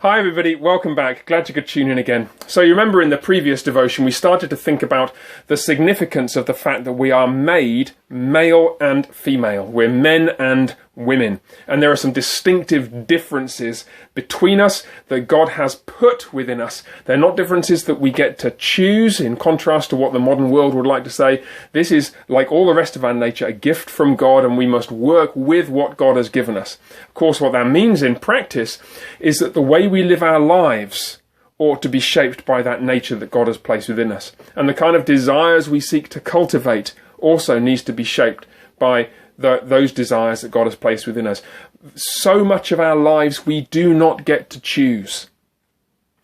Hi everybody, welcome back. Glad you could tune in again. So you remember in the previous devotion we started to think about the significance of the fact that we are made male and female. We're men and women. And there are some distinctive differences between us that God has put within us. They're not differences that we get to choose, in contrast to what the modern world would like to say. This is, like all the rest of our nature, a gift from God, and we must work with what God has given us. Of course, what that means in practice is that the way we live our lives ought to be shaped by that nature that God has placed within us. And the kind of desires we seek to cultivate also needs to be shaped by those desires that God has placed within us. So much of our lives we do not get to choose.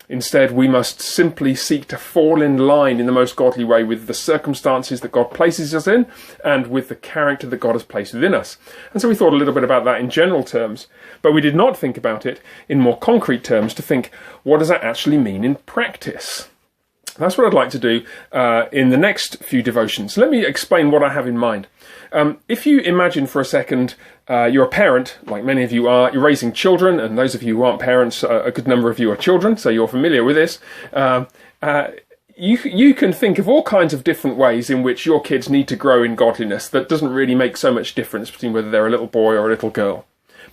Instead, we must simply seek to fall in line in the most godly way with the circumstances that God places us in and with the character that God has placed within us. And so we thought a little bit about that in general terms, but we did not think about it in more concrete terms to think, what does that actually mean in practice? That's what I'd like to do in the next few devotions. Let me explain what I have in mind. If you imagine for a second you're a parent, like many of you are, you're raising children, and those of you who aren't parents, a good number of you are children, so you're familiar with this. You can think of all kinds of different ways in which your kids need to grow in godliness that doesn't really make so much difference between whether they're a little boy or a little girl.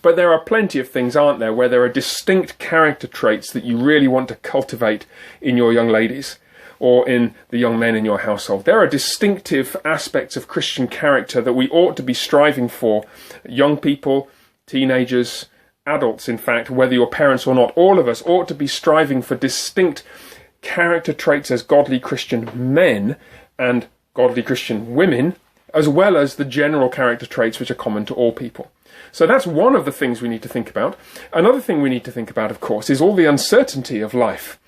But there are plenty of things, aren't there, where there are distinct character traits that you really want to cultivate in your young ladies or in the young men in your household. There are distinctive aspects of Christian character that we ought to be striving for. Young people, teenagers, adults, in fact, whether you're parents or not, all of us ought to be striving for distinct character traits as godly Christian men and godly Christian women, as well as the general character traits which are common to all people. So that's one of the things we need to think about. Another thing we need to think about, of course, is all the uncertainty of life.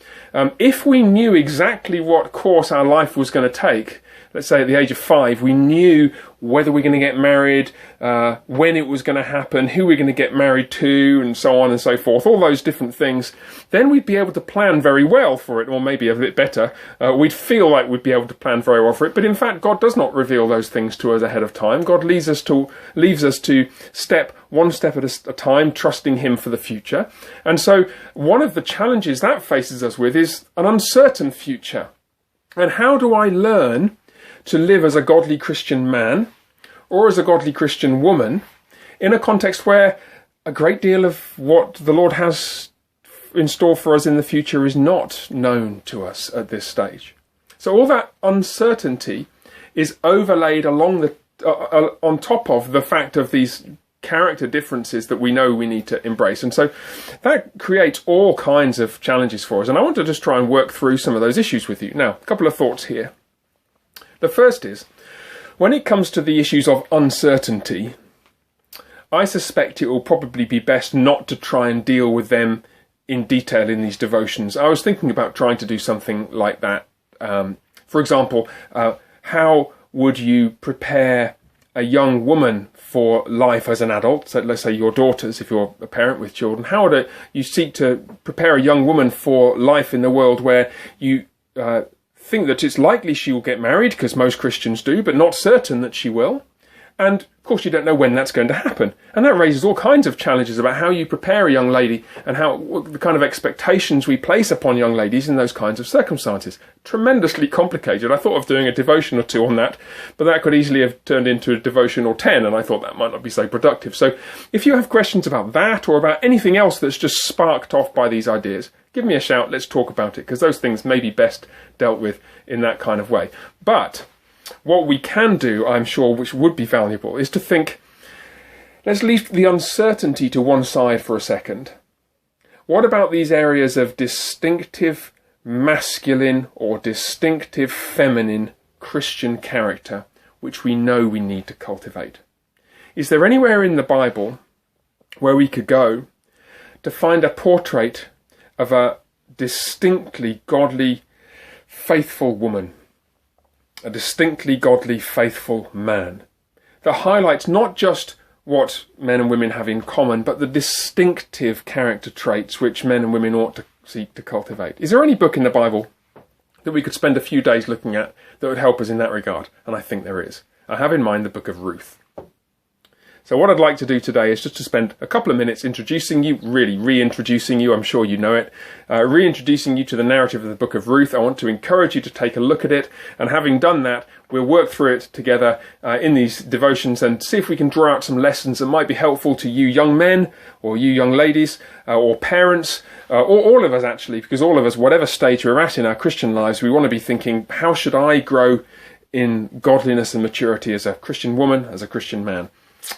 If we knew exactly what course our life was going to take, let's say at the age of 5, we knew whether we're going to get married, when it was going to happen, who we're going to get married to, and so on and so forth, all those different things, then we'd be able to plan very well for it, or maybe a bit better. We'd feel like we'd be able to plan very well for it, but in fact God does not reveal those things to us ahead of time. God leaves us to step one step at a time, trusting Him for the future. And so one of the challenges that faces us with is an uncertain future. And how do I learn to live as a godly Christian man or as a godly Christian woman in a context where a great deal of what the Lord has in store for us in the future is not known to us at this stage? So all that uncertainty is overlaid on top of the fact of these character differences that we know we need to embrace. And so that creates all kinds of challenges for us. And I want to just try and work through some of those issues with you. Now, a couple of thoughts here. The first is, when it comes to the issues of uncertainty, I suspect it will probably be best not to try and deal with them in detail in these devotions. I was thinking about trying to do something like that. For example, how would you prepare a young woman for life as an adult? So let's say your daughters, if you're a parent with children, how would you seek to prepare a young woman for life in the world where you think that it's likely she will get married, because most Christians do, but not certain that she will. And of course you don't know when that's going to happen. And that raises all kinds of challenges about how you prepare a young lady and the kind of expectations we place upon young ladies in those kinds of circumstances. Tremendously complicated. I thought of doing a devotion or 2 on that, but that could easily have turned into a devotion or 10, and I thought that might not be so productive. So if you have questions about that or about anything else that's just sparked off by these ideas, give me a shout, let's talk about it, because those things may be best dealt with in that kind of way. But what we can do, I'm sure, which would be valuable, is to think, let's leave the uncertainty to one side for a second. What about these areas of distinctive masculine or distinctive feminine Christian character, which we know we need to cultivate? Is there anywhere in the Bible where we could go to find a portrait of a distinctly godly, faithful woman, a distinctly godly, faithful man, that highlights not just what men and women have in common, but the distinctive character traits which men and women ought to seek to cultivate? Is there any book in the Bible that we could spend a few days looking at that would help us in that regard? And I think there is. I have in mind the book of Ruth. So what I'd like to do today is just to spend a couple of minutes introducing you, really reintroducing you, I'm sure you know it, reintroducing you to the narrative of the book of Ruth. I want to encourage you to take a look at it, and having done that, we'll work through it together in these devotions and see if we can draw out some lessons that might be helpful to you young men, or you young ladies, or parents, or all of us actually, because all of us, whatever stage we're at in our Christian lives, we want to be thinking, how should I grow in godliness and maturity as a Christian woman, as a Christian man?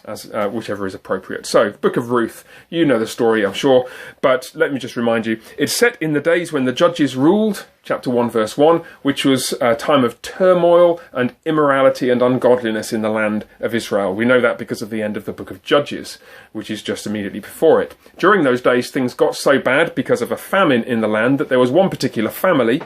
As whichever is appropriate. So, Book of Ruth, you know the story, I'm sure, but let me just remind you, it's set in the days when the judges ruled, chapter 1, verse 1, which was a time of turmoil and immorality and ungodliness in the land of Israel. We know that because of the end of the book of Judges, which is just immediately before it. During those days, things got so bad because of a famine in the land that there was one particular family,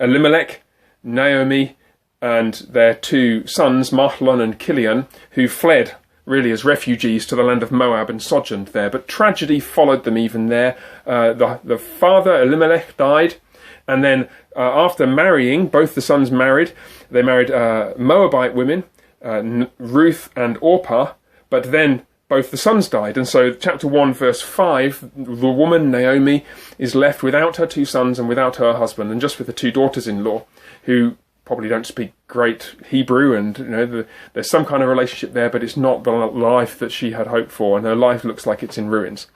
Elimelech, Naomi, and their two sons, Mahlon and Kilion, who fled really as refugees to the land of Moab and sojourned there. But tragedy followed them even there. The father, Elimelech, died, and then after marrying, both the sons married. They married Moabite women, Ruth and Orpah, but then both the sons died. And so chapter 1, verse 5, the woman, Naomi, is left without her two sons and without her husband, and just with the two daughters-in-law, who probably don't speak great Hebrew, and there's some kind of relationship there, but it's not the life that she had hoped for, and her life looks like it's in ruins.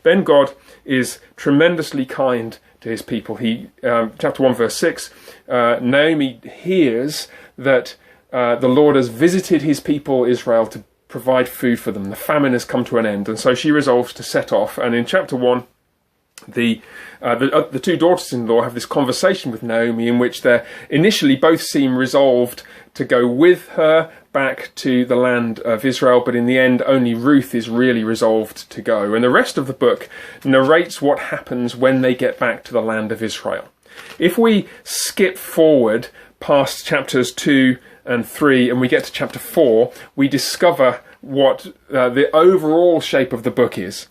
Then God is tremendously kind to his people. He, chapter 1, verse 6, Naomi hears that the Lord has visited his people Israel to provide food for them. The famine has come to an end, and so she resolves to set off. And in chapter 1, the two daughters-in-law have this conversation with Naomi in which they initially both seem resolved to go with her back to the land of Israel, but in the end only Ruth is really resolved to go. And the rest of the book narrates what happens when they get back to the land of Israel. If we skip forward past chapters 2 and 3 and we get to chapter 4, we discover what the overall shape of the book is.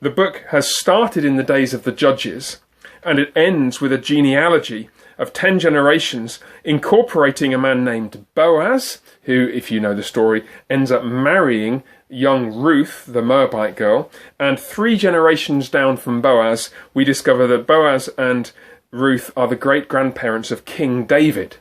The book has started in the days of the judges, and it ends with a genealogy of 10 generations, incorporating a man named Boaz, who, if you know the story, ends up marrying young Ruth, the Moabite girl. And 3 generations down from Boaz, we discover that Boaz and Ruth are the great-grandparents of King David.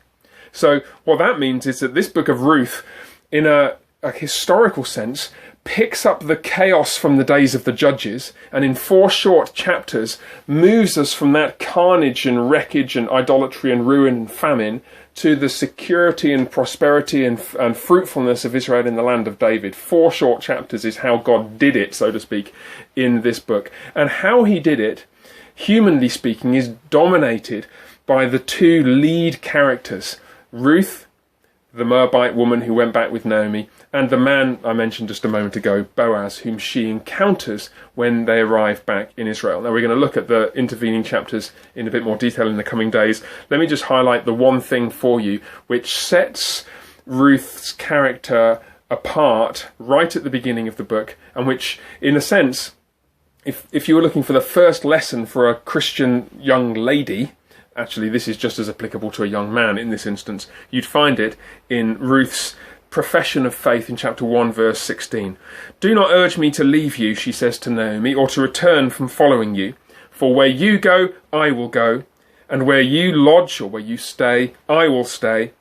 So what that means is that this book of Ruth, in a historical sense, picks up the chaos from the days of the judges, and in 4 short chapters moves us from that carnage and wreckage and idolatry and ruin and famine to the security and prosperity and fruitfulness of Israel in the land of David. 4 short chapters is how God did it, so to speak, in this book. And how he did it, humanly speaking, is dominated by the 2 lead characters, Ruth, the Moabite woman who went back with Naomi, and the man I mentioned just a moment ago, Boaz, whom she encounters when they arrive back in Israel. Now we're going to look at the intervening chapters in a bit more detail in the coming days. Let me just highlight the one thing for you which sets Ruth's character apart right at the beginning of the book, and which, in a sense, if you were looking for the first lesson for a Christian young lady, actually this is just as applicable to a young man in this instance, you'd find it in Ruth's profession of faith in chapter 1, verse 16. "Do not urge me to leave you," she says to Naomi, "or to return from following you. For where you go, I will go, and where you lodge or where you stay, I will stay.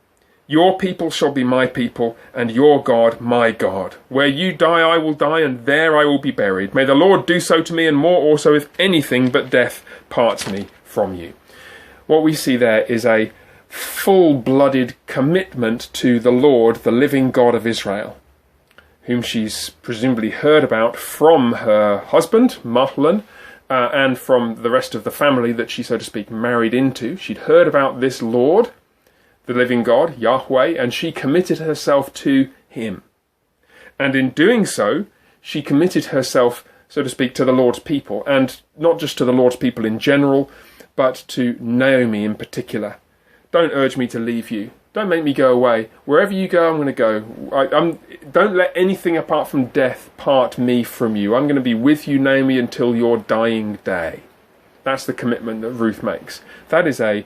Your people shall be my people, and your God my God. Where you die, I will die, and there I will be buried. May the Lord do so to me, and more also, if anything but death parts me from you." What we see there is a full-blooded commitment to the Lord, the living God of Israel, whom she's presumably heard about from her husband, Mahlon, and from the rest of the family that she, so to speak, married into. She'd heard about this Lord, the living God, Yahweh, and she committed herself to him. And in doing so, she committed herself, so to speak, to the Lord's people, and not just to the Lord's people in general, but to Naomi in particular. "Don't urge me to leave you. Don't make me go away. Wherever you go, I'm going to go. Don't let anything apart from death part me from you. I'm going to be with you, Naomi, until your dying day." That's the commitment that Ruth makes. That is a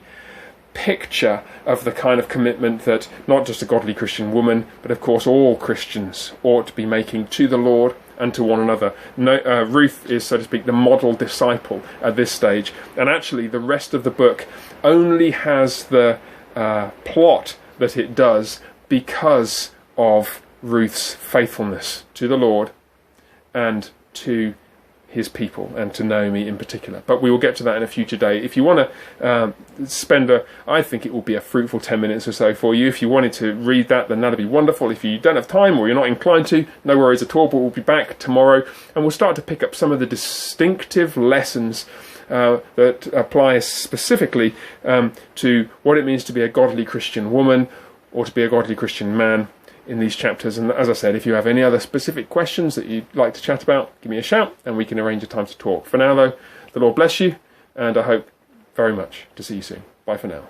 picture of the kind of commitment that not just a godly Christian woman, but of course all Christians ought to be making to the Lord and to one another. Ruth is, so to speak, the model disciple at this stage, and actually the rest of the book only has the plot that it does because of Ruth's faithfulness to the Lord and to his people, and to Naomi in particular. But we will get to that in a future day. If you want to I think it will be a fruitful 10 minutes or so for you. If you wanted to read that, then that'd be wonderful. If you don't have time or you're not inclined to, no worries at all, but we'll be back tomorrow and we'll start to pick up some of the distinctive lessons that apply specifically to what it means to be a godly Christian woman or to be a godly Christian man in these chapters. And as I said, if you have any other specific questions that you'd like to chat about, give me a shout and we can arrange a time to talk. For now though, the Lord bless you, and I hope very much to see you soon. Bye for now.